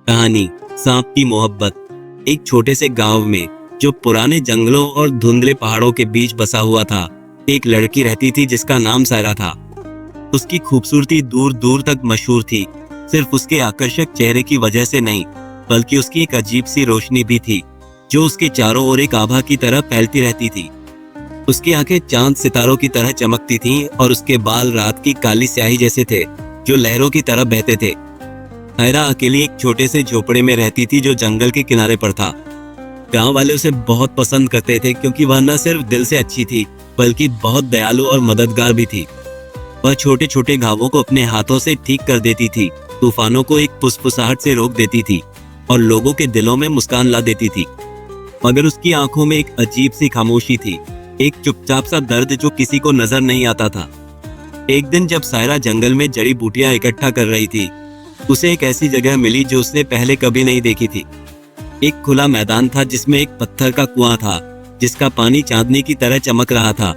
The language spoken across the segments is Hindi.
कहानी सांप की मोहब्बत। एक छोटे से गांव में जो पुराने जंगलों और धुंधले पहाड़ों के बीच बसा हुआ था, एक लड़की रहती थी जिसका नाम सायरा था। उसकी खूबसूरती दूर दूर तक मशहूर थी, सिर्फ उसके आकर्षक चेहरे की वजह से नहीं, बल्कि उसकी एक अजीब सी रोशनी भी थी जो उसके चारों ओर एक आभा की तरह फैलती रहती थी। उसकी आंखें चांद सितारों की तरह चमकती थीं और उसके बाल रात की काली स्याही जैसे थे जो लहरों की तरह बहते थे। सायरा अकेली एक छोटे से झोपड़े में रहती थी जो जंगल के किनारे पर था। गांव वाले उसे बहुत पसंद करते थे क्योंकि वह न सिर्फ दिल से अच्छी थी बल्कि बहुत दयालु और मददगार भी थी। वह छोटे छोटे घावों को अपने हाथों से ठीक कर देती थी, तूफानों को एक फुसफुसाहट से रोक देती थी और लोगों के दिलों में मुस्कान ला देती थी। मगर उसकी आंखों में एक अजीब सी खामोशी थी, एक चुपचाप सा दर्द जो किसी को नजर नहीं आता था। एक दिन जब सायरा जंगल में जड़ी बूटियां इकट्ठा कर रही थी, उसे एक ऐसी जगह मिली जो उसने पहले कभी नहीं देखी थी। एक खुला मैदान था जिसमें एक पत्थर का कुआं था जिसका पानी चांदनी की तरह चमक रहा था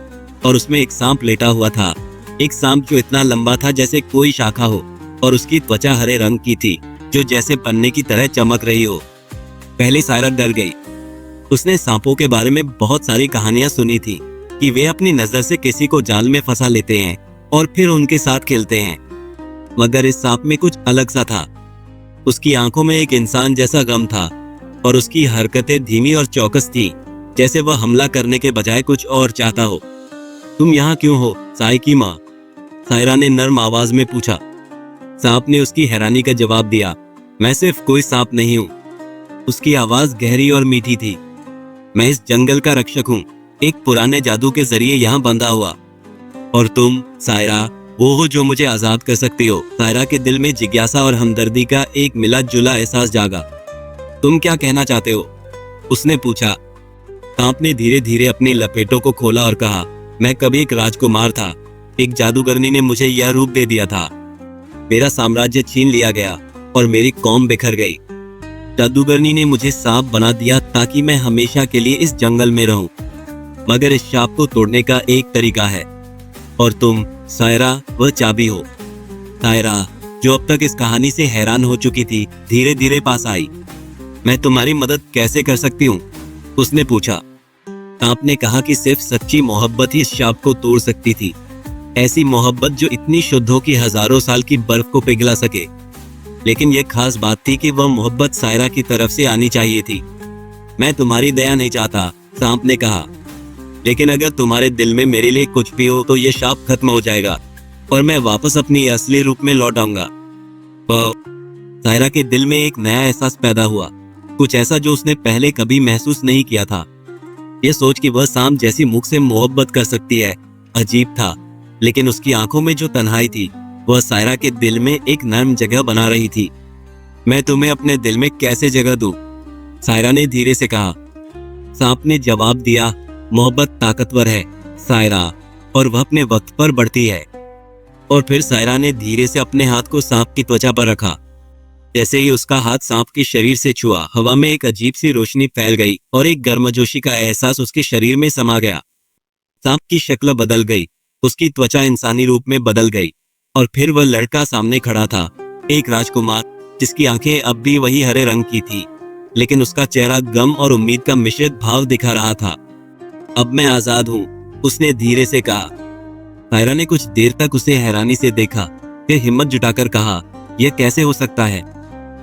और उसमें एक सांप लेटा हुआ था। एक सांप जो इतना लंबा था जैसे कोई शाखा हो और उसकी त्वचा हरे रंग की थी जो जैसे पन्ने की तरह चमक रही हो। पहले सायरा डर गई। उसने सांपों के बारे में बहुत सारी कहानियां सुनी थी कि वे अपनी नजर से किसी को जाल में फंसा लेते हैं और फिर उनके साथ खेलते हैं, मगर इस सांप में कुछ अलग सा था। उसकी आंखों में एक इंसान जैसा गम था और उसकी हरकतें धीमी और चौकस थी, जैसे वह हमला करने के बजाय कुछ और चाहता हो। तुम यहाँ क्यों हो, साई की माँ? सायरा ने नर्म आवाज में पूछा। सांप ने उसकी हैरानी का जवाब दिया, मैं सिर्फ कोई सांप नहीं हूँ। उसकी आवाज गहरी और मीठी थी। मैं इस जंगल का रक्षक हूँ, एक पुराने जादू के जरिए यहाँ बंधा हुआ। और तुम सायरा वो हो जो मुझे आजाद कर सकती हो। सायरा के दिल में जिज्ञासा और हमदर्दी का एक मिला जुला एहसास जागा। तुम क्या कहना चाहते हो? उसने पूछा। सांप ने धीरे धीरे अपनी लपेटों को खोला और कहा, मैं कभी एक राजकुमार था। एक जादूगरनी ने मुझे यह रूप दे दिया था। मेरा साम्राज्य छीन लिया गया और मेरी कौम बिखर गई। जादूगरनी ने मुझे सांप बना दिया ताकि मैं हमेशा के लिए इस जंगल में रहूं। मगर इस शाप को तोड़ने का एक तरीका है और तुम सायरा वह चाबी हो। सायरा जो अब तक इस कहानी से हैरान हो चुकी थी, धीरे धीरे पास आई। मैं तुम्हारी मदद कैसे कर सकती हूँ? उसने पूछा। सांप ने कहा कि सिर्फ सच्ची मोहब्बत ही इस शाप को तोड़ सकती थी, ऐसी मोहब्बत जो इतनी शुद्ध हो कि हजारों साल की बर्फ को पिघला सके। लेकिन यह खास बात थी कि वह मोहब्बत सायरा की तरफ से आनी चाहिए थी। मैं तुम्हारी दया नहीं चाहता, सांप ने कहा, लेकिन अगर तुम्हारे दिल में मेरे लिए कुछ भी हो तो यह शाप खत्म हो जाएगा और मैं वापस अपनी असली रूप में लौट आऊंगा। सायरा के दिल में एक नया एहसास पैदा हुआ, कुछ ऐसा जो उसने पहले कभी महसूस नहीं किया था। यह सोच कि वह सांप जैसी मुख से मोहब्बत कर सकती है अजीब था, लेकिन उसकी आंखों में जो तन्हाई थी वह सायरा के दिल में एक नर्म जगह बना रही थी। मैं तुम्हें अपने दिल में कैसे जगह दूं? सायरा ने धीरे से कहा। सांप ने जवाब दिया, मोहब्बत ताकतवर है सायरा, और वह अपने वक्त पर बढ़ती है। और फिर सायरा ने धीरे से अपने हाथ को सांप की त्वचा पर रखा। जैसे ही उसका हाथ सांप के शरीर से छुआ, हवा में एक अजीब सी रोशनी फैल गई और एक गर्मजोशी का एहसास उसके शरीर में समा गया। सांप की शक्ल बदल गई, उसकी त्वचा इंसानी रूप में बदल गई और फिर वह लड़का सामने खड़ा था, एक राजकुमार जिसकी आंखें अब भी वही हरे रंग की थी, लेकिन उसका चेहरा गम और उम्मीद का मिश्रित भाव दिखा रहा था। अब मैं आजाद हूँ, उसने धीरे से कहा। सायरा ने कुछ देर तक उसे हैरानी से देखा, फिर हिम्मत जुटाकर कहा, यह कैसे हो सकता है?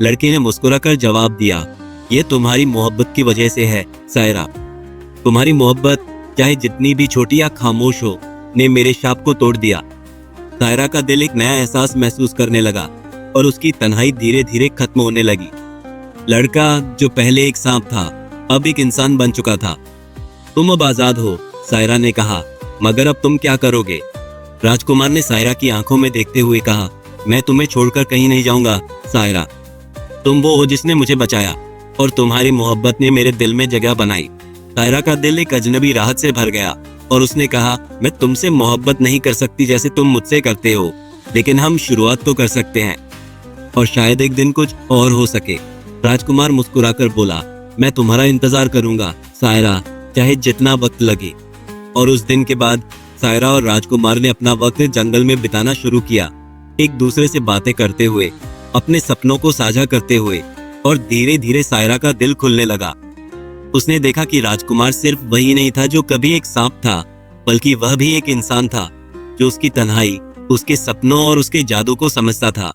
लड़के ने मुस्कुराकर जवाब दिया, यह तुम्हारी मोहब्बत की वजह से है सायरा। तुम्हारी मोहब्बत, चाहे जितनी भी छोटी या खामोश हो, ने मेरे शाप को तोड़ दिया। सायरा का दिल एक नया एहसास महसूस करने लगा और उसकी तन्हाई धीरे धीरे खत्म होने लगी। लड़का जो पहले एक सांप था अब एक इंसान बन चुका था। तुम अब आजाद हो, सायरा ने कहा, मगर अब तुम क्या करोगे? राजकुमार ने सायरा की आंखों में देखते हुए कहा, मैं तुम्हें छोड़कर कहीं नहीं जाऊंगा सायरा। तुम वो हो जिसने मुझे बचाया और तुम्हारी मोहब्बत ने मेरे दिल में जगह बनाई। सायरा का दिल एक अजनबी राहत से भर गया और उसने कहा, मैं तुमसे मोहब्बत नहीं कर सकती जैसे तुम मुझसे करते हो, लेकिन हम शुरुआत तो कर सकते हैं और शायद एक दिन कुछ और हो सके। राजकुमार मुस्कुराकर बोला, मैं तुम्हारा इंतजार करूंगा सायरा, चाहे जितना वक्त लगे। और उस दिन के बाद सायरा और राजकुमार ने अपना वक्त जंगल में बिताना शुरू किया, एक दूसरे से बातें करते हुए, अपने सपनों को साझा करते हुए और धीरे धीरे सायरा का दिल खुलने लगा। उसने देखा कि राजकुमार सिर्फ वही नहीं था जो कभी एक सांप था, बल्कि वह भी एक इंसान था जो उसकी तन्हाई, उसके सपनों और उसके जादू को समझता था।